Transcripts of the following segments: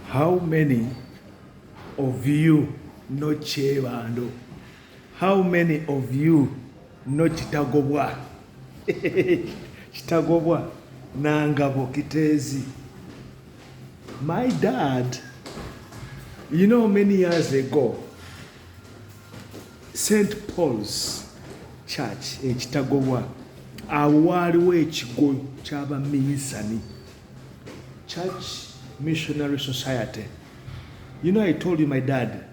How many of you know Chebando? How many of you know kitagobwa? Kitagobwa nangabo kitezi. My dad, you know, many years ago, St. Paul's Church, kitagobwa, awaliwo ekigo ky'abaminsani, Church Missionary Society. You know, I told you my dad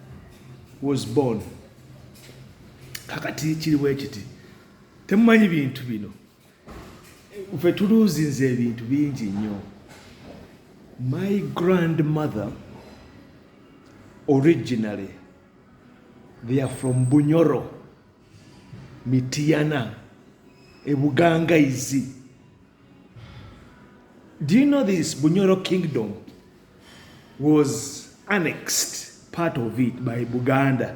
was born. Kakati kiriwo ekiti. Temumanyi bintu bino. Ffe tuluuzinze ebintu bingi nnyo. My grandmother, originally, they are from Bunyoro, Mitiana, Ebugangaizi. Do you know this Bunyoro kingdom was annexed, part of it, by Buganda?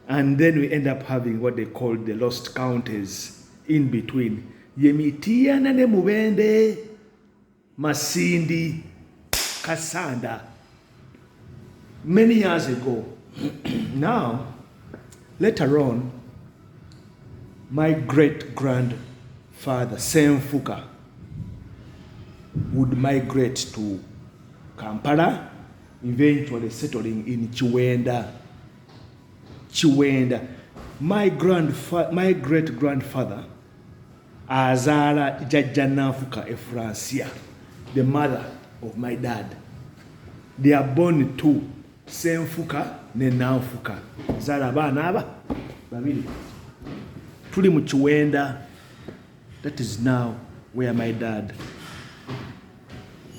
And then we end up having what they call the lost counties in between. Yemitiana ne Mubende, Masindi, Kasanda. Many years ago. Now, later on, my great-grandfather, Senfuka, would migrate to Kampala, eventually settling in Chiwenda. My great-grandfather, Azara Jajanafuka Efrancia, the mother of my dad. They are born two, Senfuka ne Nanfuka. Zara bana aba babiri. Tuli mu Chiwenda. That is now where my dad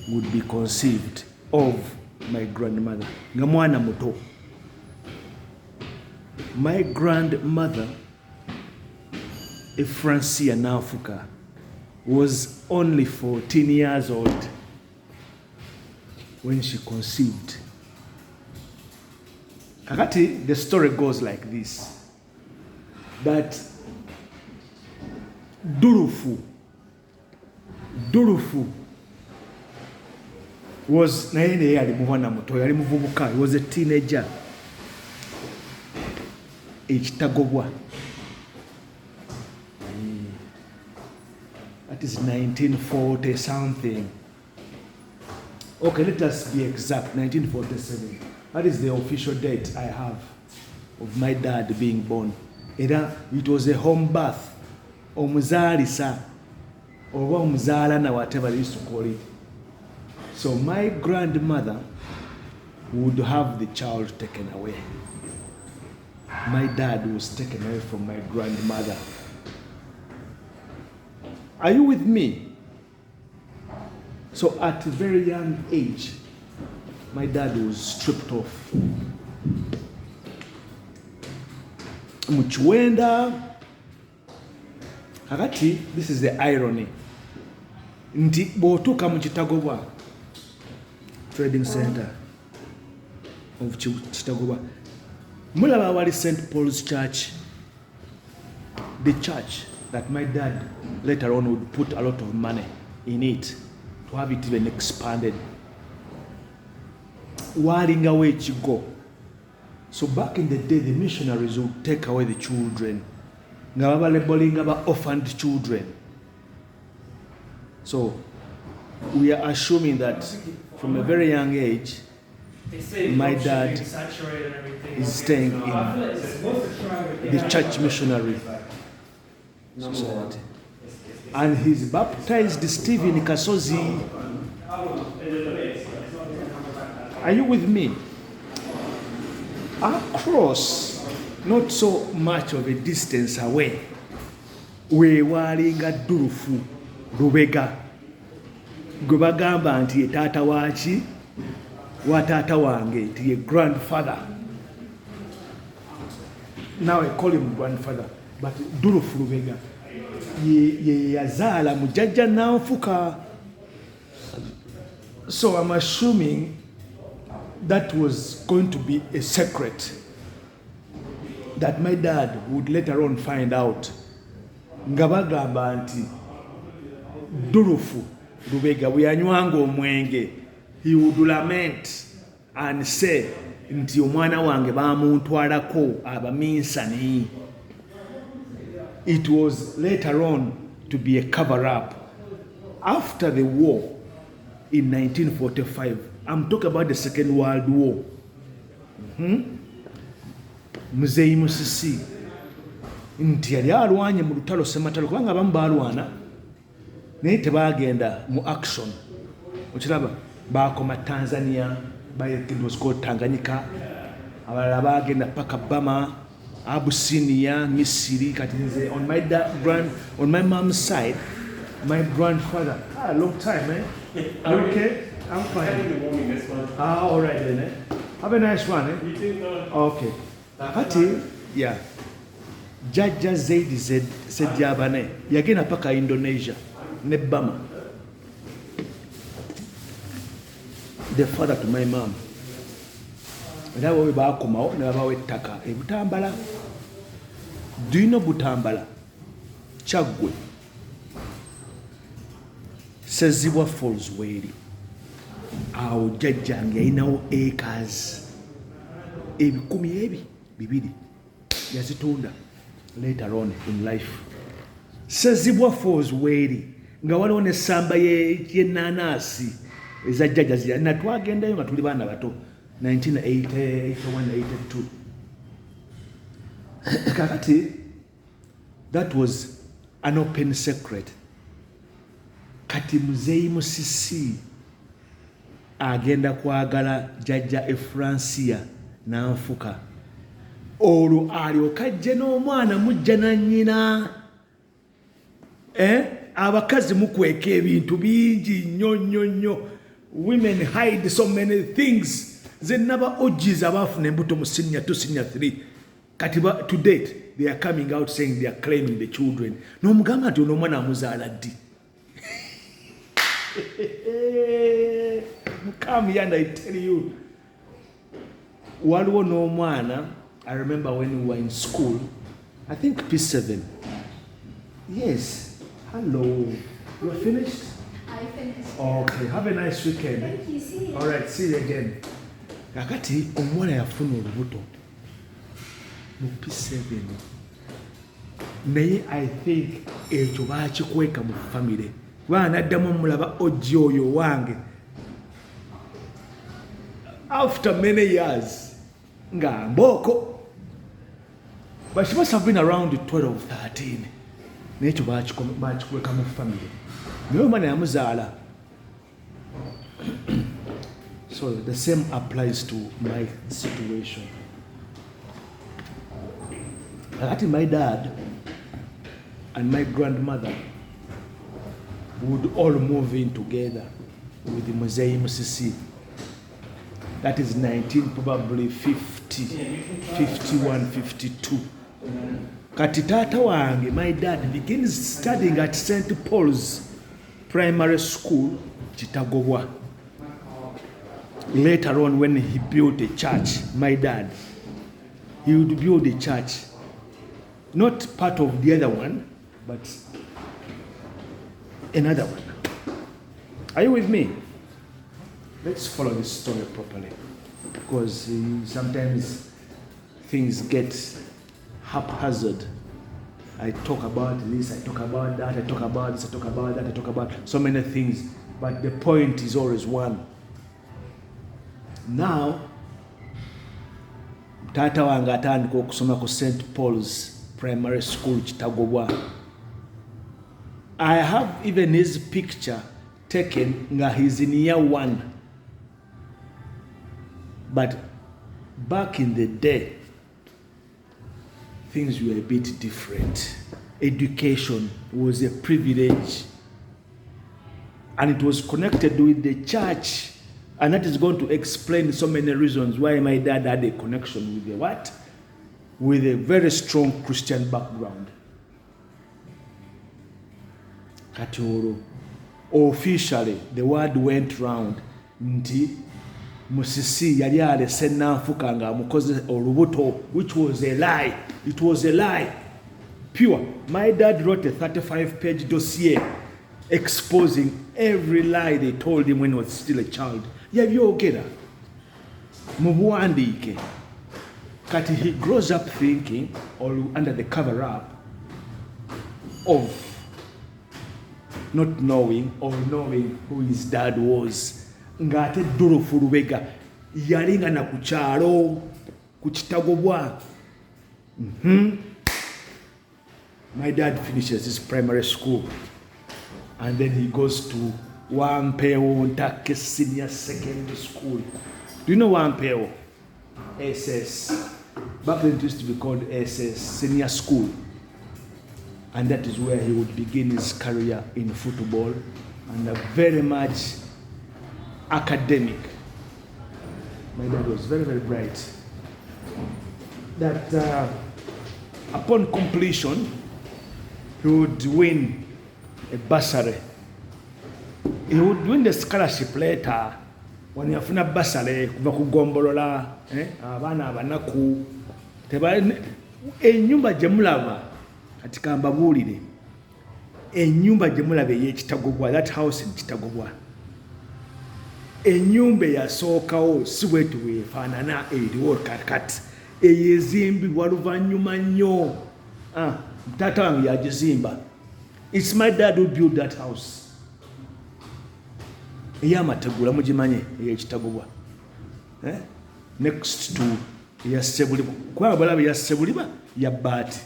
would be conceived of my grandmother. Nga mwana muto. My grandmother, Francia Nanfuka, was only 14 years old when she conceived. Kakati, the story goes like this, that Durufu was he was a teenager. Kitagobwa. That is 1940 something. Okay, let us be exact. 1947. That is the official date I have of my dad being born. It was a home birth. Omuzalisa, or omuzalana, whatever they used to call it. So my grandmother would have the child taken away. My dad was taken away from my grandmother. Are you with me? So at a very young age, my dad was stripped off. Muchwenda. Hakati, this is the irony. Nti botuka mu Kitagobwa Trading Center of Kitagobwa. Mulaba wali St. Paul's Church, the church that my dad later on would put a lot of money in it to have it even expanded. Walinga wechigo. So back in the day, the missionaries would take away the children. Ngababa labeling about orphaned children. So we are assuming that from a very young age, my dad is staying in the church missionary society. And he's baptized Stephen Kasozi. Are you with me? Across, not so much of a distance away, we walinga Durufu Rubega Gubagamba anti tata wachi watata wange to your grandfather. Now I call him grandfather, but Durufu Rubega ye yazala mujaja Nanfuka. So I'm assuming that was going to be a secret that my dad would later on find out. Ngabagamba anti Durufu Rubega we anywanga omwenge he would lament and say, nti omwana wange bamuntwalako abaminsani. It was later on to be a cover-up. After the war in 1945, I'm talking about the Second World War. Muzeyi Musisi nti yali alwanye mu lutalo sematalo kubanga abamu balwana naye tebagenda mu action. Okiraba bakoma Tanzania, it was called Tanganyika, abalala bagenda paka Bama, Abyssinia, Misiri. Kati nze on my mom's side, my grandfather, long time, eh? You okay? I'm fine. All right then, eh? Have a nice one, eh? You too, okay. Kati, yeah. Jajja Zaidi Sediabane, yagenda paka Indonesia, ne Bama. The father to my mom. That way back come out, never wait taka. Butambala. Do you know Butambala? Chagwe. Sezibwa Falls Weri. Awo jajjange inawo acres. Ebikumi ebi bibiri. Yazitunda later on in life. Sezibwa Falls Weri. Nga waliwo ne samba ye nanasi. Eza jajja zya na twagendayo nga tuli baana bato 1980 81 82. Kakati that was an open secret. Kati Muzeyi Musisi agenda kwagala jajja Efrancia n'anfuka olwo alyoka ajje n'omwana mujja na nnyina. Abakazi mukweka ebintu bingi nnyo. Women hide so many things. They never orgies abafuna embuto mu senior 2, senior 3. Katiba to date, they are coming out saying they are claiming the children. No mugamba nti ono mwana amuzaala ddi. Come here and I tell you. Waliwo n'omwana, I remember when we were in school, I think P7. Yes. Hello. You are finished? I finished. Okay. Have a nice weekend. Thank you. See you. All right. See you again. Kakati omwana yafuna olubuto mu P7. Naye I think ekyo baakikweka mu family. Baana addamu mulaba ojji oyo wange. After many years, nga mboko. But she must have been around 12, 13. Nekyo baakikweka mu family. Naye omwana yamuzaala. So the same applies to my situation. Actually, my dad and my grandmother would all move in together with the Muzeyi Musisi. That is 1950, 51, 52. Kati tata wange, my dad begins studying at St. Paul's Primary School, Kitagobwa. Later on, when he built a church, my dad, he would build a church. Not part of the other one, but another one. Are you with me? Let's follow this story properly, because sometimes things get haphazard. I talk about this, I talk about that, I talk about this, I talk about that, I talk about so many things, but the point is always one. Now, tata wange atandika okusoma ku St. Paul's Primary School Kitagobwa. I have even his picture taken nga he's in year 1. But back in the day, things were a bit different. Education was a privilege, and it was connected with the church. And that is going to explain so many reasons why my dad had a connection with the what? With a very strong Christian background. Katoro. Officially, the word went round. Nti Musisi yali alese nanfuka nga amukoze olubuto, which was a lie. It was a lie. Pure. My dad wrote a 35-page dossier exposing every lie they told him when he was still a child. Yabyogera mu buwandiike. Kati he grows up thinking, or under the cover up of not knowing or knowing who his dad was. Ngate Durufu Lubega yalinga na kuchalo ku kitagobwa. My dad finishes his primary school and then he goes to Wampewo Ntake Senior Secondary School. Do you know Wampewo? SS. Back then it used to be called SS Senior School. And that is where he would begin his career in football and very much academic. My dad was very, very bright. That upon completion, he would win a bursary. He would win the scholarship later when you have a bursary, kuva kugombolola, abana abanaku. Enyumba jemulaba katika mbabulire. Enyumba jemulaba ye kitagobwa, that house in Kitagobwa. Enyumba yasookawo si bwetu weefaanana eriwo kakati. Eyezimbibwa luvannyuma nnyo. Tata wange yagizimba. It's my dad who built that house. Ey'amategula mugimanye ey'ekitagobwa. Next to ey'Ssebuliba. Kubanga balaba ey'Ssebuliba ya bbaati.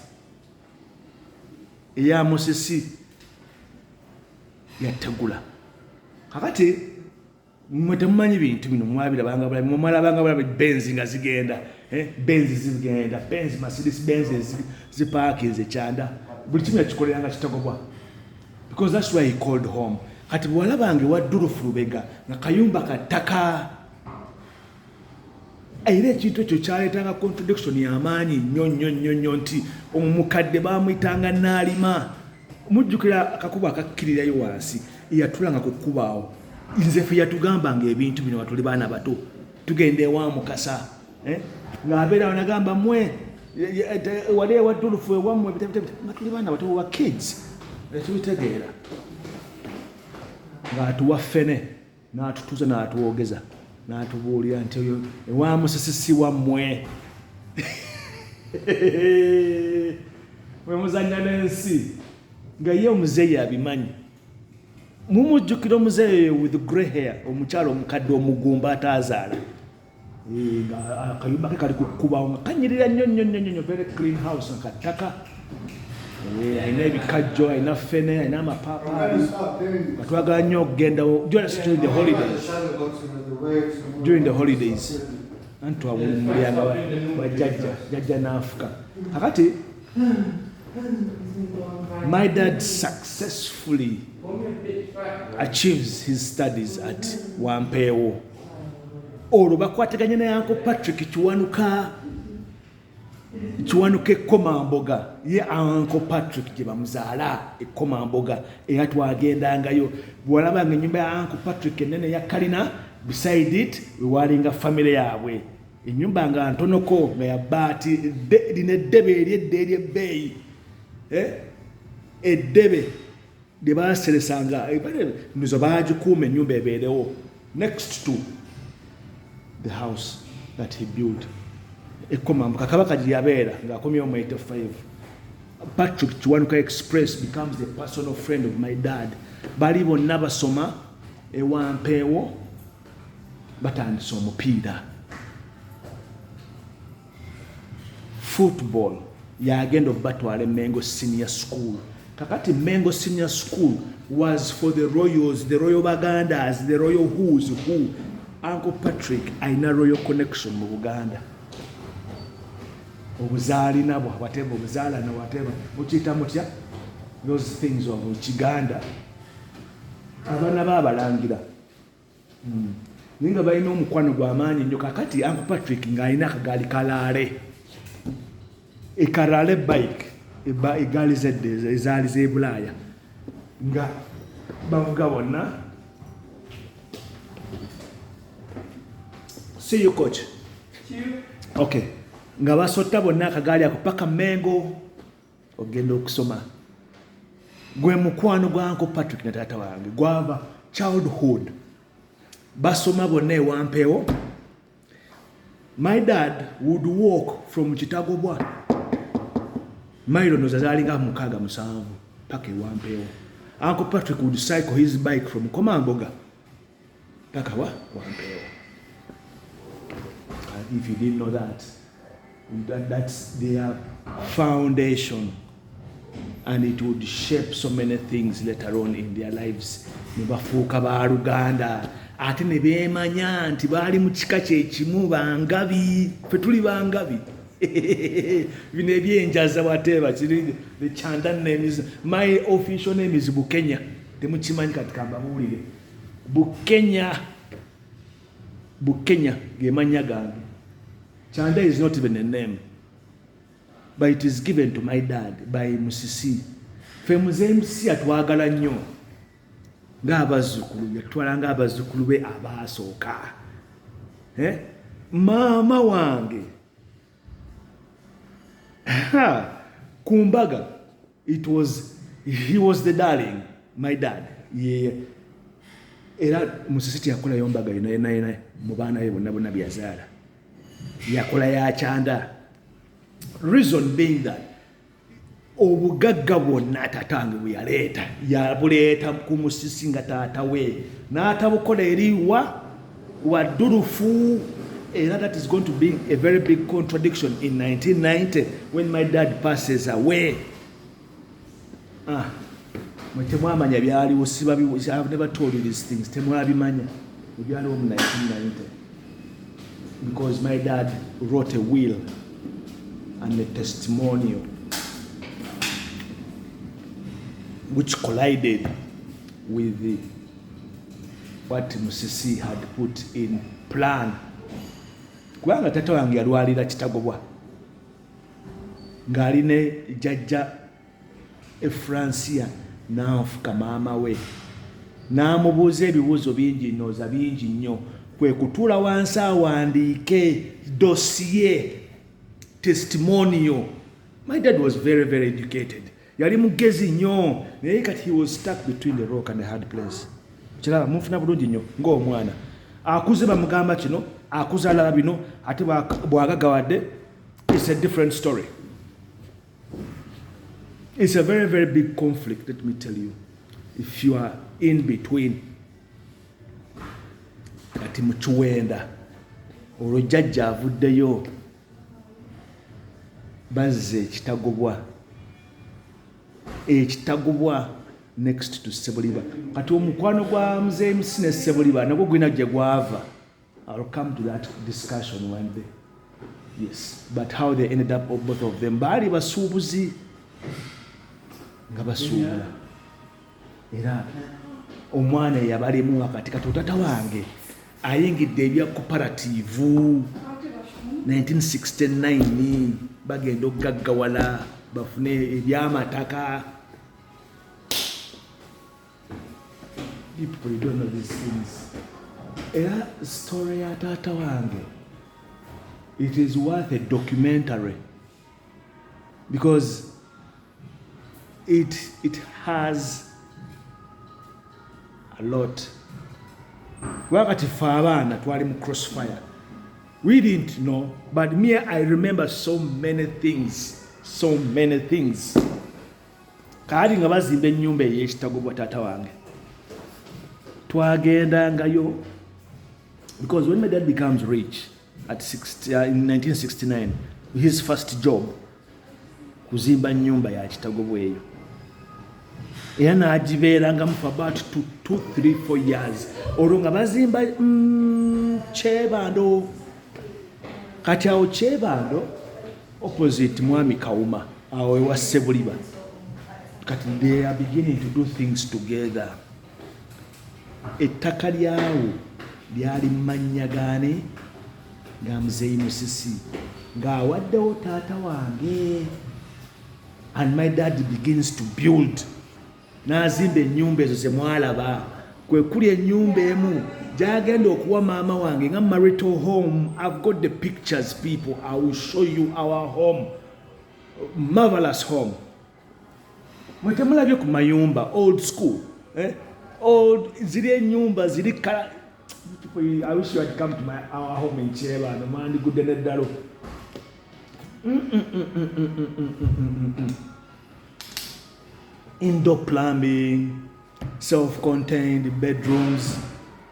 Eya Musisi yategula. Kakati mmwe temumanyi bintu bino mwabirabanga bulabi, mwalabanga bulabi Benz nga zigenda, Benz zigenda, Benz Mercedes Benz zipaakinze Kyanda. Buli kimu yakikoleranga Kitagobwa. Because that's why he called home. Kati bwalabange wa Durufu Lubega nga kayumba kataka. Era ekintu ekyo kyaleetanga contradiction y'amaanyi nnyo nti omukadde baamuyitanga Naalima. Mujjukira akakubo akakkirirayo wansi eyatulanga ku kkubo awo. Nze ffe yatugambanga ebintu bino watuli baana bato. Tugenda ewa Mukasa. Ng'abeera nagamba mmwe wali ewa Durufu ewammwe nga tuli baana bato wa kids. Tubitegeera. Ng'atuwa ffene n'atutuuza n'atuwogeza. N'atubuulira nti oyo ewa Musisi si wammwe. Mwe muzannya n'ensi. Nga ye omuzeeyi abimanyi. Mumujjukira omuzeeyi with grey hair, omukyalo omukadde omugumba ataazaala. Akayumba ke kali ku kkubo nga kanyirira nnyo, very clean house nga ttaka. Alina ebikajjo, alina ffene, alina amapaapaali. Nga twagala nnyo okugendawo just during the holidays. During the holidays. Anti wawumulyanga wa jjajja n'afuka. Kakati my dad successfully achieves his studies at Wampewo. Olwo bakwataganye ne Uncle Patrick Kiwanuka Ekkomamboga. Ye Uncle Patrick gye bamuzaala Ekkomamboga era twagendangayo. Bw'olabanga ennyumba ya Uncle Patrick ennene ya kalina, beside it wewalinga famire yaabwe. Ennyumba nga ntonoko nga ya bbaati, lina eddebe eryebbeeyi. Eddebe lye baaseresanga nizo baagikuuma ennyumba ebeerewo next to the house that he built. Ekkomamboga Kabaka gye yabeera ng'akomyewo mu 85. Patrick Kiwanuka Express becomes the personal friend of my dad. Bali bonna basoma eWampeewo batandise omupiira. Football yagenda okubatwala Mengo Senior School. Kakati Mengo Senior School was for the royals, the royal Bagandas, the royal who's who. Uncle Patrick alina royal connection mu Buganda. Obuzaali nabwo whatever obuzaala na whatever mukiyita mutya, those things of Kiganda. Abaana baabalangira. Ninga balina omukwano gw'amaanyi nnyo. Kakati Uncle Patrick ng'alina akagaali kalaale. Ekarale bike egaali zedde ezaali z'e Bulaaya nga bavuga bonna. See you coach. Okay. Nga basotta bonna akagaali ako paka Mengo ogenda okusoma. Gwe mukwano gwa Uncle Patrick ne taata wange gwava childhood basoma bonna ewampeewo. My dad would walk from Kitagobwa mailo no zazalinga 6-7 paka ewampeewo. Uncle Patrick would cycle his bike from Komamboga paka wampeewo. If you didn't know that's their foundation, and it would shape so many things later on in their lives. Nebafuuka ba Luganda ate ne beemanya nti baali mu kika kyekimu bangabi, ffe tuli bangabi. Bino ebyenjaza whatever kiri the Chandan name is, my official name is Bukenya. Temukimanyi kati kambabuulire. Bukenya gemanya gange. Chanda is not even a name, but it is given to my dad by Musisi. Fe muzeeyi Musisi atwagala nnyo ng'abazzukulu, yatwala ng'abazzukulu be abaasooka. Maama wange kumbaga, he was the darling, my dad. Yeah. Era Musisi teyakolayo mbaga yena mu baana be bonna byazaala. Yakola ya Chanda. Reason being that obugagga bwonna tatange bwe yaleeta yabuleeta ku Musisi nga taata we n'atabukola eri wa Durufu. Era that is going to be a very big contradiction in 1990 when my dad passes away. Temwamanya byaliwo, I've never told you these things. Temwabimanya byaliwo mu 1990. Because my dad wrote a will and a testimonial which collided with what Musisi had put in plan. Kubanga tata wange yalwalira Kitagobwa ng'ali ne jjajja Efrancia n'afuka maama we n'amubuuza ebibuuzo bingi nnooza bingi nnyo. Kwe kutuula wansi awandiike dossier, testimonial. My dad was very, very educated. Yali mugezi nnyo, naye kati he was stuck between the rock and the hard place. Kiraba munfuna bulungi nnyo ng'omwana. Akuze bamugamba kino, akuze alaba bino, ate bw'agagawadde. It's a different story. It's a very, very big conflict, let me tell you. If you are in between. Kati mu Kiwenda olwo jjajja avuddeyo bazze Kitagobwa next to Sebuliba. Kati omukwano gwa muzeeyi Musisi ne Sebuliba nagwo gwina gye gwava. I'll come to that discussion one day. Yes, but how they ended up, both of them baali basuubuzi nga basuubula. Era omwana eyabalimu wakati kati otata wange ayingidde ebya cooperative 1969 bagenda okugaggawala bafune ebyamataka. People don't know these things. Era story ya tata wange, it is worth a documentary because it has a lot. Wakati ffe abaana twali mu crossfire, we didn't know, but me, I remember so many things. Kaali nga bazimba ennyumba ey'Ekitagobwa taata wange, twagendangayo because when my dad becomes rich in 1969, his first job kuzimba ennyumba ya Kitagobwa eyo. Era n'agibeerangamu for about 2, 3, 4 years. Olwo nga bazimba Kyebando. Kati awo Kyebando opposite Mwami Kawuma awo ewa Sebuliba. Kati they are beginning to do things together. Ettaka lyawo lyali mmannyagaane nga muzeeyi Musisi ng'awaddewo taata wange. And my dad begins to build. N'azimba ennyumba ezo ze mwalaba. Kwe kuli ennyumba emu gy'agenda okuwa maama wange nga marital home. I've got the pictures, people. I will show you our home. Marvelous home. Mwe temulabye ku mayumba old school. old zile nyumba zili kala. People, I wish you had come to our home in Cheba. The man good in the indoor plumbing, self-contained bedrooms,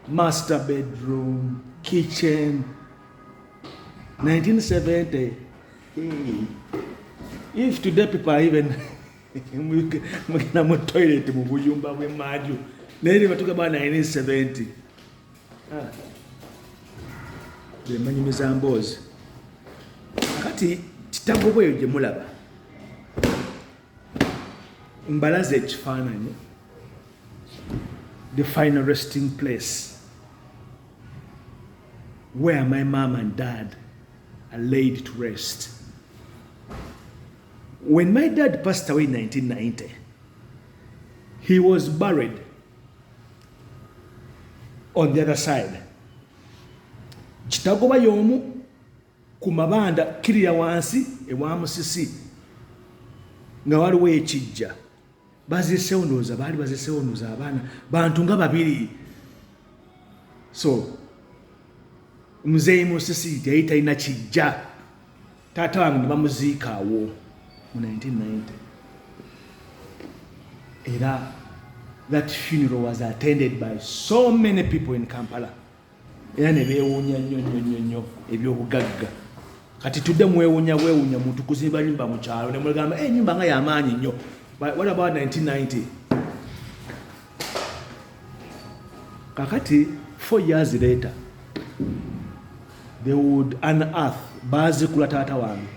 master bedroom, kitchen. 1970. Hey. If today people are even mukina mu toilet mu buyumba bwe maju. Neri batuka ba 1970. Manyi mizambozi. Kati kitagobwa eyo gye mulaba. Mbalaze ekifaananyi. The final resting place where my mom and dad are laid to rest. When my dad passed away in 1990, he was buried on the other side. Kitagobwa y'omu ku mabanda kirya wansi ewa Musisi nga waliwo ekijja. Baziseewo ndowooza baali baziseewo ndowooza abaana bantu nga babiri. So muzeeyi Musisi yali talina kijja. Taata wange ne bamuziika awo mu 1990. Era that funeral was attended by so many people in Kampala. Era ne beewuunya nnyo ebyobugagga. Kati tudde mwewuunya muntu kuzimba nyumba mu kyalo ne mugamba ennyumba nga y'amaanyi nnyo. What about 1990? Kakati 4 years later, they would unearth baazikula taata wange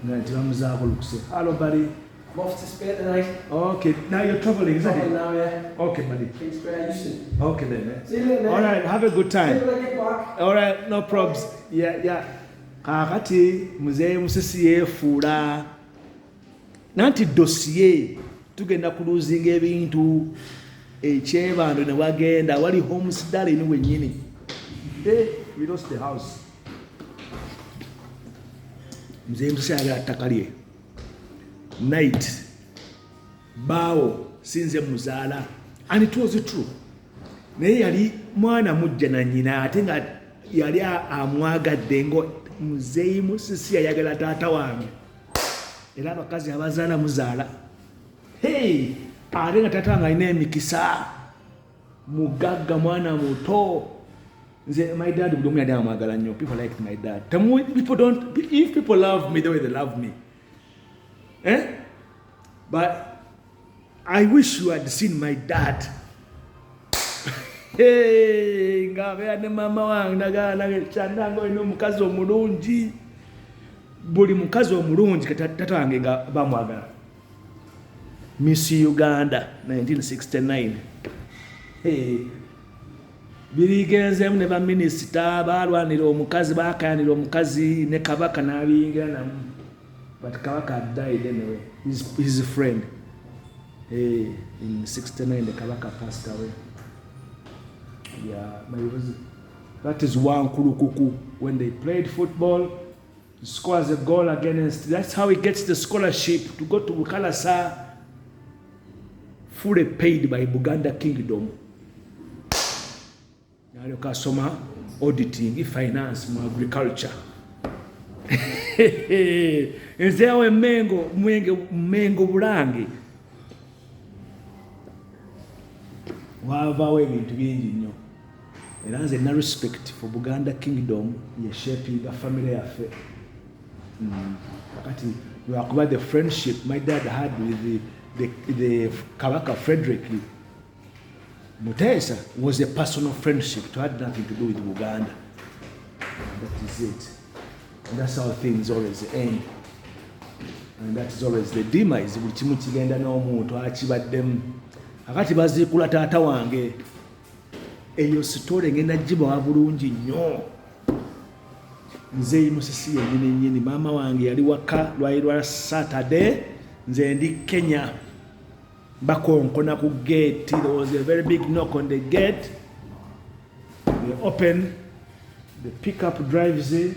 nga nti bamuzaako lukuse. Hello buddy. I'm off to Spain tonight. Okay, now you're traveling, isn't it? Now, yeah. Okay, buddy. Thanks for Houston. Okay then, man. See you later, man. All right, have a good time. See you when I get back. All right, no probs. Yeah. Kakati muzeeyi Musisi yeefuula nanti dossier tugenda kuluzinga ebintu ekyebando ne wagenda wali homesteading wennyini. We lost the house. Muzeeyi Musisi ayagala ttaka lye. Night baawo sinze muzaala, and it was true. Naye yali mwana mujja na nnyina ate nga yali amwagadde ngo muzeeyi Musisi ayagala taata wange. Era abakazi abazaala muzaala. Ate nga taata wange alina emikisa, mugagga, mwana muto. Nze my dad buli omu yali amwagala nnyo. People liked my dad. People don't, if people love me the way they love me. But I wish you had seen my dad. Ngabeera ne mama wange nagala kyandange olina omukazi omulungi. Buli mukazi omulungi taata wange nga bamwagala. Miss Uganda 1969. Birigenzeemu ne baminisita balwanira omukazi, bakayanira omukazi ne Kabaka n'abiyingira namu. But Kabaka had died anyway. He's a friend. In 69, the Kabaka passed away. Yeah, that is one kurukuku. When they played football, he scores a goal against. That's how he gets the scholarship to go to Bukalasa, fully paid by Buganda Kingdom. Now kasoma auditing, finance, agriculture. Nzeewo mmengo bulange. Waavaawo ebintu bingi nnyo. Era nze na respect for Buganda Kingdom yeshapinga family yaffe. Kakati lwakuba the friendship my dad had with the Kabaka Frederick Mutesa was a personal friendship. It had nothing to do with Buganda. That is it. And that's how things always end. And that is always the demise. Buli kimu kigenda n'omuntu akibaddemu. Akati baziikula taata wange. Eyo sitole ngenda gibawa bulungi nnyo. Nzeeyi Musisi yennyini. Maama wange yali waka lwali lwa Saturday. Nze ndi Kenya. Bakonkona ku gate. There was a very big knock on the gate. They open. The pickup drives in.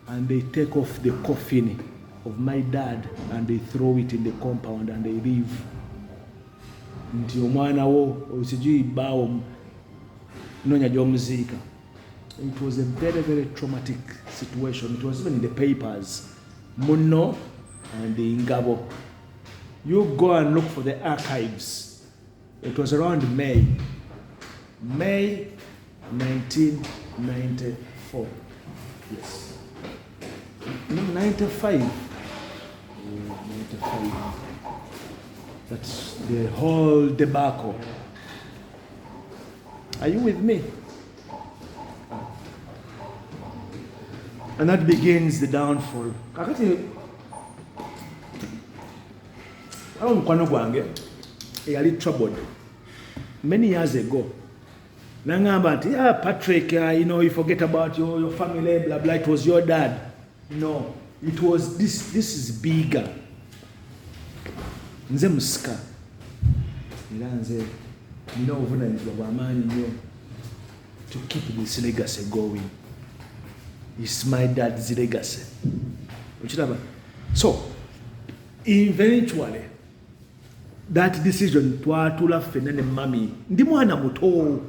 And they take off the coffin of my dad and they throw it in the compound and they leave. nti omwana wo sijui bawo nonya gy'omuziika. It was a very, very traumatic situation. It was even in the papers. Muno and the Ngabo. You go and look for the archives. It was around May 1994. Yes. No, 95. 95. That's the whole debacle. Are you with me? And that begins the downfall. Kakati mukwano gwange eyali troubled many years ago. Nangamba nti, Patrick, you forget about your family, blah blah. It was your dad. No, it was this. This is bigger. Nze musika. Era nze nina obuvunaanyizibwa bw'amaanyi nnyo to keep this legacy going. It's my dad's legacy. So, eventually, that decision twatula ffenna ne mami ndi mwana muto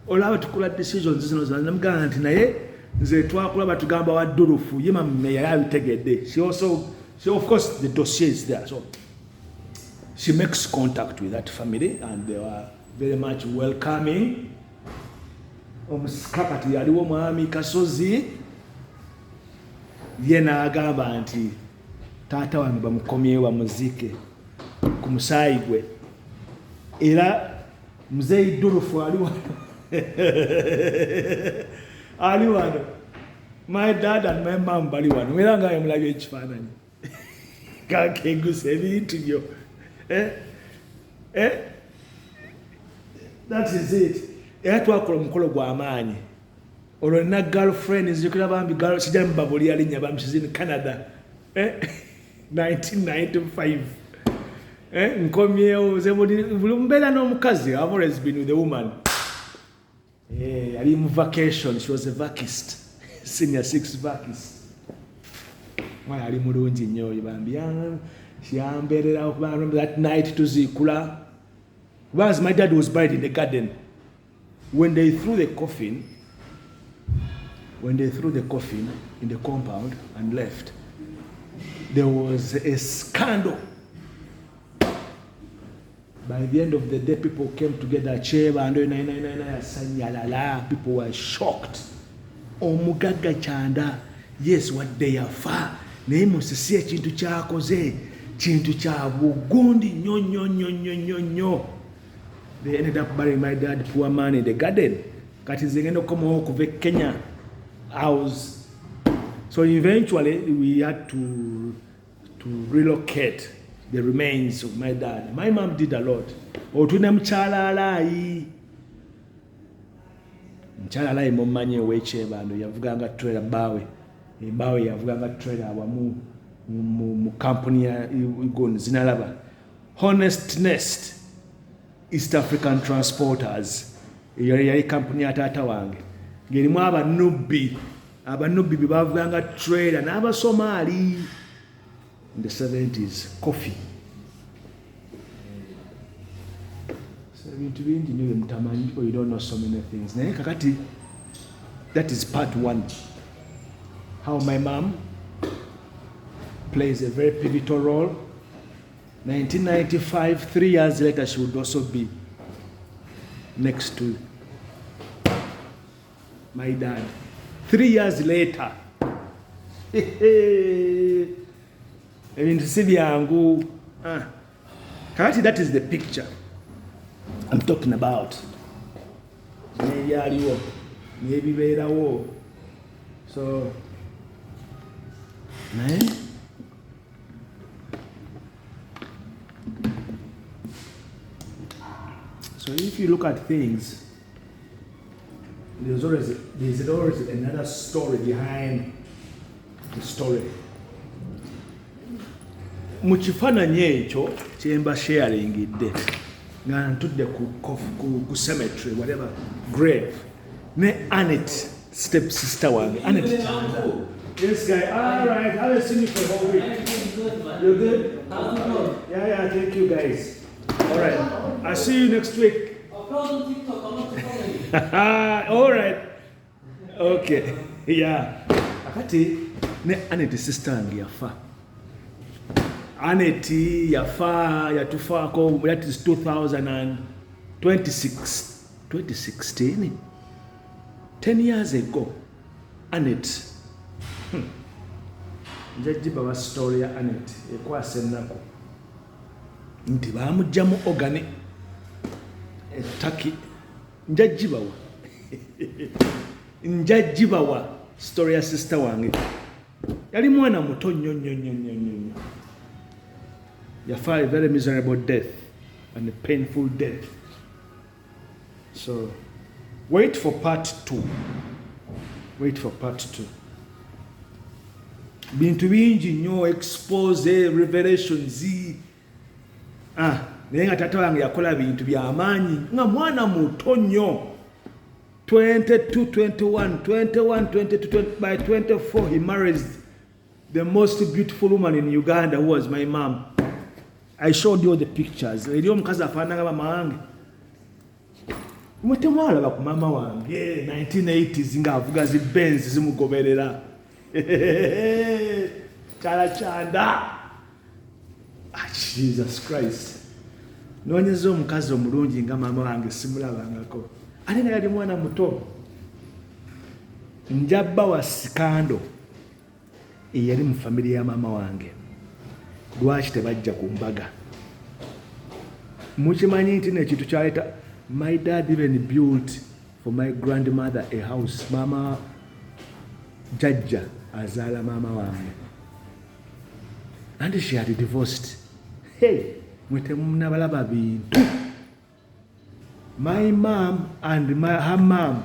olaba tukula decisions zino namugamba nti naye nze twakula batugamba wa Dulufu ye mami yali abitegedde. She of course the dossier is there, so she makes contact with that family and they were very much welcoming. Omusika kati yaliwo mwami Kasozi ye n'agamba nti taata wange bamukomyewo bamuziike ku musaayi gwe era muzeeyi Dulufu ali wano ali wano, my dad and my mom bali wano era nga mulabye ekifaananyi kakengusa ebintu byo that is it. Era twakola omukolo gw'amaanyi. Olwo nina girlfriend nzijukira bambi sijja mubabulira linnya bambi she's in Canada 1995. Nkomyewo buli mbeera n'omukazi. I've always been with a woman. Ali mu vacation. She was a vacist, senior 6 vacist. Mwana ali mulungi nnyo oyo bambi yambeerera okuba that night tuziikula. Once my dad was buried in the garden. When they threw the coffin in the compound and left, there was a scandal. By the end of the day, people came together, people were shocked. Omugaga chanda, yes, what they are far. Name musisi ekintu kyakoze, kintu kya bugundi nyo. They ended up burying my dad, poor man, in the garden. Kati zingendo komo kuve Kenya house. So eventually we had to relocate the remains of my dad. My mom did a lot. Otune mchalalayi mumanyi ow'ekyebando yavuganga trailer bawe yavuganga trailer awamu mu company ya igoni zinalaba Honestness East African Transporters yali company ya taata wange ngerimu abanubbi bebavuganga trailer n'Abasomali in the 70s. Coffee. So people, you don't know so many things. That is part 1. How my mom plays a very pivotal role. 1995, 3 years later, she would also be next to my dad. 3 years later. That is the picture I'm talking about. So, so if you look at things, there's always another story behind the story. Mu kifaananyi ekyo kyemba sharingidde nga ntudde ku cemetery, whatever, grave, ne Annette, step sister wange. Annette, yes guy, all right, I haven't seen you for a whole week. Good, man. You're good? How's it going? Yeah, thank you guys. All right. I see you next week. Upload on TikTok, I'm not following you. All right. Okay. Yeah. Akati ne Annette sister yange yafa. Annette yafa yatufaako, that is 2016. 10 years ago. Annette. Njajiba wa story ya Annette ekwasa ennaku nti bamugyamu ogane ettaki njajibawa story ya sister wange yali mwana muto nnyo yafa a very miserable death and a painful death. So wait for part 2. Bintu bingi nnyo, expose revelations. Naye nga taata wange yakola bintu by'amaanyi nga mwana muto nnyo. 22, 22, by 24 he marries the most beautiful woman in Uganda, who was my mom. I showed you the pictures. Eri omukazi afaananga mama wange. Mutemwalaba ku mama wange 1980s ng'avuga zi Benz zimugoberera. Chanda. Jesus Christ. Noonyeza omukazi omulungi nga mama wange simulabangako. Ate nga yali mwana muto. Njabba wa sikando eyali mu family ya mama wange. Lwaki tebajja ku mbaga? Mukimanyi nti nekintu kyaleeta. My dad even built for my grandmother a house. Mama Jajja azaala mama wange. And she had divorced. Hey, mwetemunabalaba bintu. My mom and her mom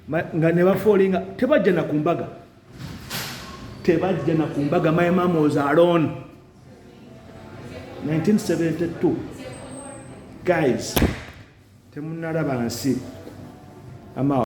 nga ne bafoolinga tebajja na kumbaga. My mom was alone. 1972. Guys, temunalaba nsi.